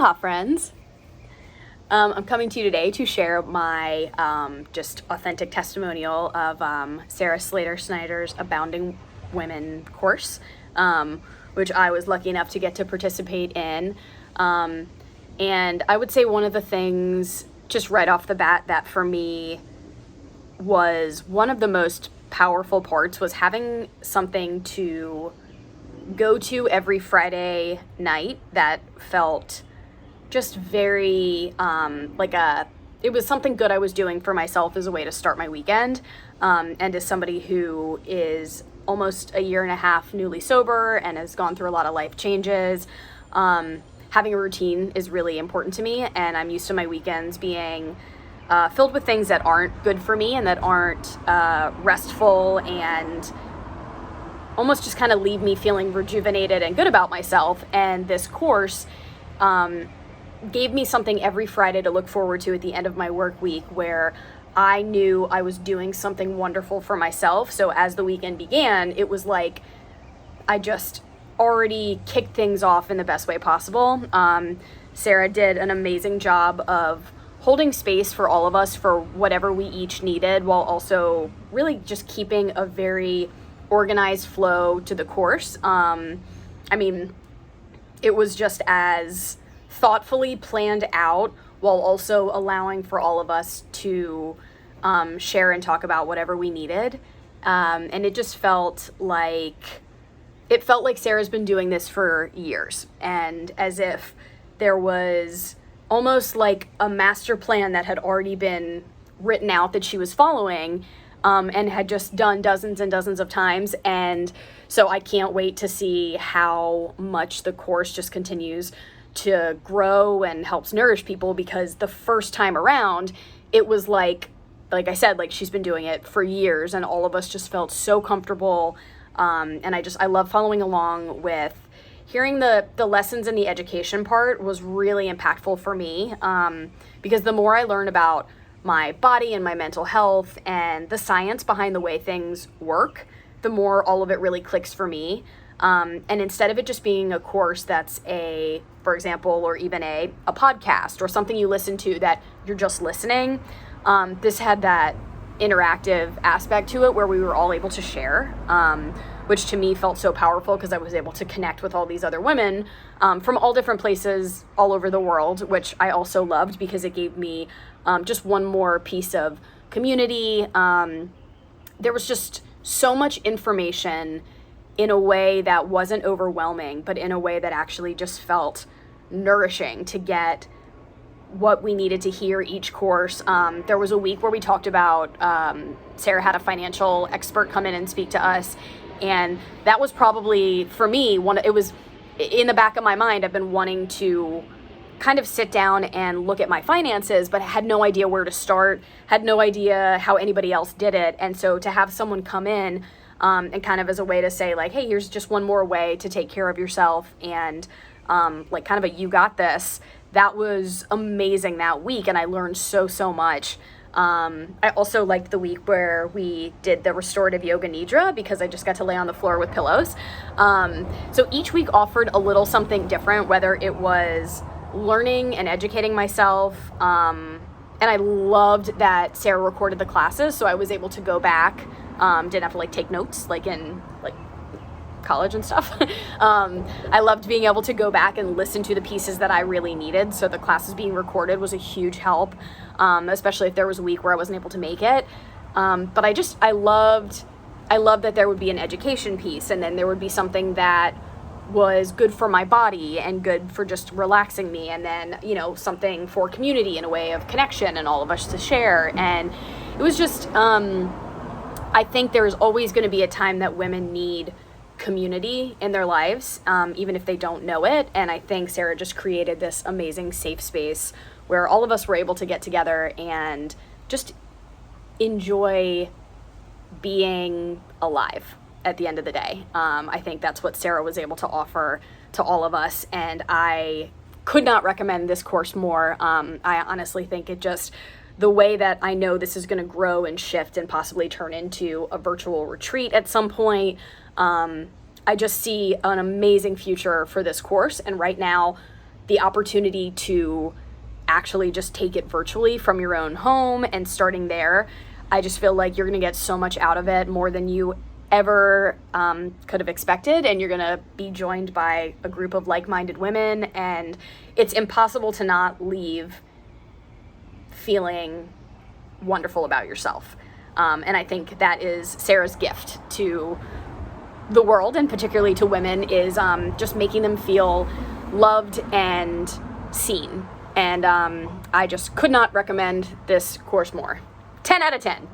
Aloha, friends. I'm coming to you today to share my just authentic testimonial of Sarah Slater Snyder's Abounding Women course, which I was lucky enough to get to participate in. And I would say one of the things just right off the bat that for me was one of the most powerful parts was having something to go to every Friday night that felt just very it was something good I was doing for myself as a way to start my weekend. And as somebody who is almost a year and a half newly sober and has gone through a lot of life changes, having a routine is really important to me, and I'm used to my weekends being filled with things that aren't good for me and that aren't restful and almost just kind of leave me feeling rejuvenated and good about myself. And this course gave me something every Friday to look forward to at the end of my work week, where I knew I was doing something wonderful for myself. So as the weekend began, it was like I just already kicked things off in the best way possible. Sarah did an amazing job of holding space for all of us for whatever we each needed, while also really just keeping a very organized flow to the course. It was just as thoughtfully planned out, while also allowing for all of us to share and talk about whatever we needed. And it just felt like Sarah's been doing this for years, and as if there was almost like a master plan that had already been written out that she was following, and had just done dozens and dozens of times. And so I can't wait to see how much the course just continues to grow and helps nourish people, because the first time around, it was like I said, like she's been doing it for years, and all of us just felt so comfortable. And I love following along with hearing the lessons in the education part was really impactful for me, because the more I learn about my body and my mental health and the science behind the way things work, the more all of it really clicks for me. And instead of it just being a course that's for example, or even a podcast or something you listen to that you're just listening, this had that interactive aspect to it where we were all able to share, which to me felt so powerful, because I was able to connect with all these other women from all different places all over the world, which I also loved because it gave me just one more piece of community. There was just so much information in a way that wasn't overwhelming, but in a way that actually just felt nourishing to get what we needed to hear each course. There was a week where we talked about, Sarah had a financial expert come in and speak to us, and that was probably, for me, it was in the back of my mind. I've been wanting to kind of sit down and look at my finances, but I had no idea where to start, had no idea how anybody else did it. And so to have someone come in and kind of as a way to say, like, hey, here's just one more way to take care of yourself, and like kind of a you got this, that was amazing that week, and I learned so much. I also liked the week where we did the restorative yoga nidra, because I just got to lay on the floor with pillows. So each week offered a little something different, whether it was learning and educating myself. And I loved that Sarah recorded the classes, so I was able to go back, didn't have to take notes like in college and stuff. I loved being able to go back and listen to the pieces that I really needed. So the classes being recorded was a huge help, especially if there was a week where I wasn't able to make it. But I loved that there would be an education piece, and then there would be something that was good for my body and good for just relaxing me, and then something for community in a way of connection and all of us to share. And it was just I think there's always going to be a time that women need community in their lives, even if they don't know it. And I think Sarah just created this amazing safe space where all of us were able to get together and just enjoy being alive at the end of the day. I think that's what Sarah was able to offer to all of us, and I could not recommend this course more. I honestly think the way that I know this is going to grow and shift and possibly turn into a virtual retreat at some point, I just see an amazing future for this course. And right now, the opportunity to actually just take it virtually from your own home and starting there, I just feel like you're going to get so much out of it, more than you ever could have expected, and you're going to be joined by a group of like-minded women, and it's impossible to not leave feeling wonderful about yourself. And I think that is Sarah's gift to the world, and particularly to women, is just making them feel loved and seen. And I just could not recommend this course more. 10 out of 10.